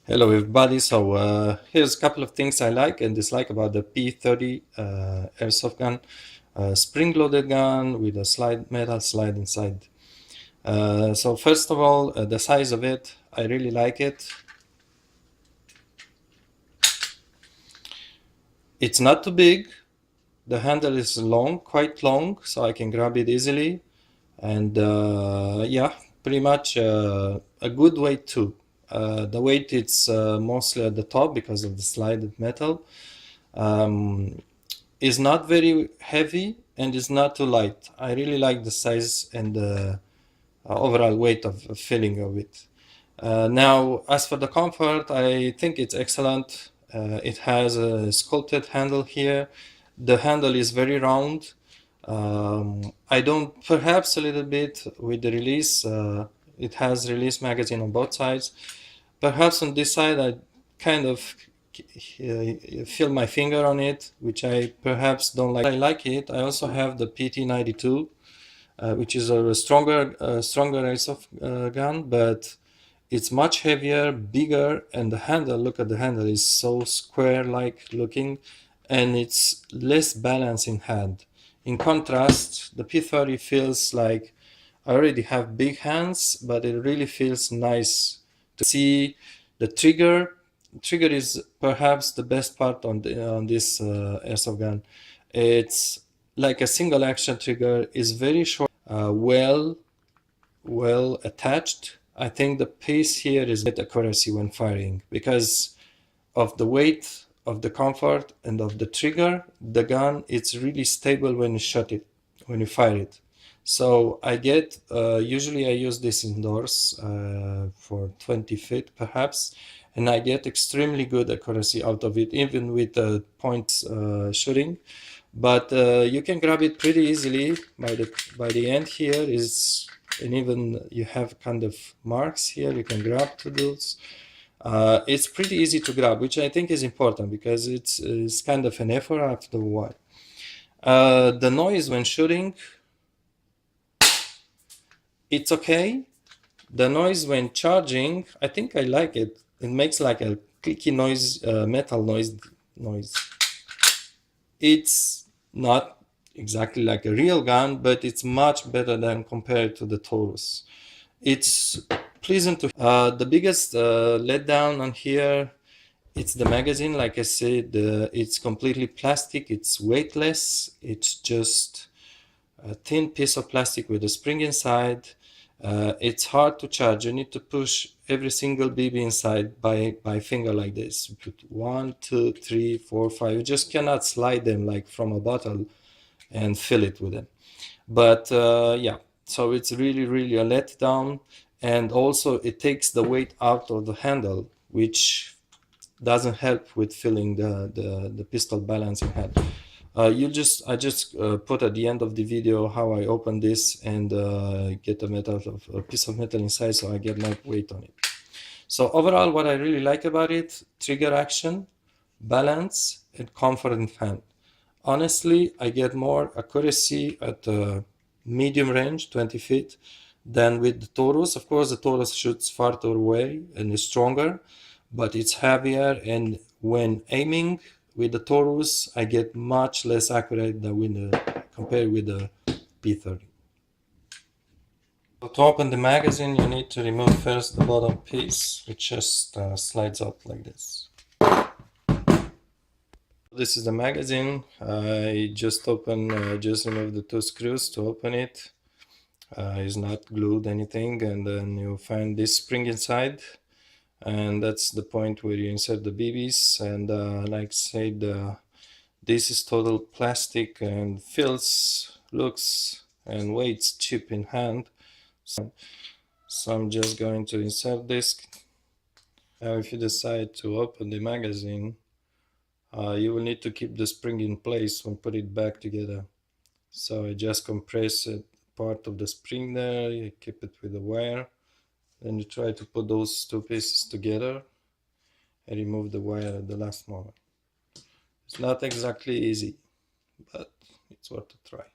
Hello everybody, so here's a couple of things I like and dislike about the P30 airsoft gun. Spring-loaded gun with a metal slide inside. So first of all, the size of it, I really like it. It's not too big. The handle is long, quite long, so I can grab it easily. And yeah, pretty much a good weight too. The weight it's mostly at the top because of the slided metal. Is not very heavy and is not too light. I really like the size and the overall weight of feeling of it. Now, as for the comfort, I think it's excellent. It has a sculpted handle here. The handle is very round. I don't, perhaps a little bit with the release. It has release magazine on both sides. Perhaps on this side, I kind of feel my finger on it, which I perhaps don't like. I like it. I also have the PT92, which is a stronger airsoft gun, but it's much heavier, bigger, and the handle, look at the handle, is so square-like looking, and it's less balanced in hand. In contrast, the P30 feels like I already have big hands, but it really feels nice to see the trigger. Trigger is perhaps the best part on this airsoft gun. It's like a single action trigger, is very short, well attached. I think the pace here is better accuracy when firing because of the weight, of the comfort, and of the trigger. The gun, it's really stable when you shot it, when you fire it. So I get, usually I use this indoors for 20 feet perhaps, and I get extremely good accuracy out of it, even with points shooting. But you can grab it pretty easily by the end here is, and even you have kind of marks here, you can grab to those. It's pretty easy to grab, which I think is important because it's kind of an effort after a while. The noise when shooting, it's okay. The noise when charging, I think I like it. It makes like a clicky noise, metal noise. It's not exactly like a real gun, but it's much better than compared to the Taurus. It's pleasant to. The biggest letdown on here, it's the magazine. Like I said, it's completely plastic. It's weightless. It's just a thin piece of plastic with a spring inside. It's hard to charge. You need to push every single BB inside by finger like this. You put 1, 2, 3, 4, 5. You just cannot slide them like from a bottle and fill it with them. But yeah, so it's really a letdown. And also it takes the weight out of the handle, which doesn't help with filling the pistol balancing head. I just put at the end of the video how I open this and get a piece of metal inside, so I get more weight on it. So overall, what I really like about it, trigger action, balance, and comfort in hand. Honestly, I get more accuracy at medium range, 20 feet, than with the Taurus. Of course, the Taurus shoots farther away and is stronger, but it's heavier, and when aiming with the Taurus, I get much less accurate than compared with the P30. So to open the magazine, you need to remove first the bottom piece, which just slides out like this. This is the magazine. I just removed the 2 screws to open it. It's not glued anything, and then you find this spring inside, and that's the point where you insert the BBs. And like I said, this is total plastic and feels, looks, and weighs cheap in hand. So I'm just going to insert this. Now, if you decide to open the magazine, you will need to keep the spring in place and put it back together. So I just compress it, part of the spring there, you keep it with the wire, then you try to put those 2 pieces together and remove the wire at the last moment. It's not exactly easy, but it's worth a try.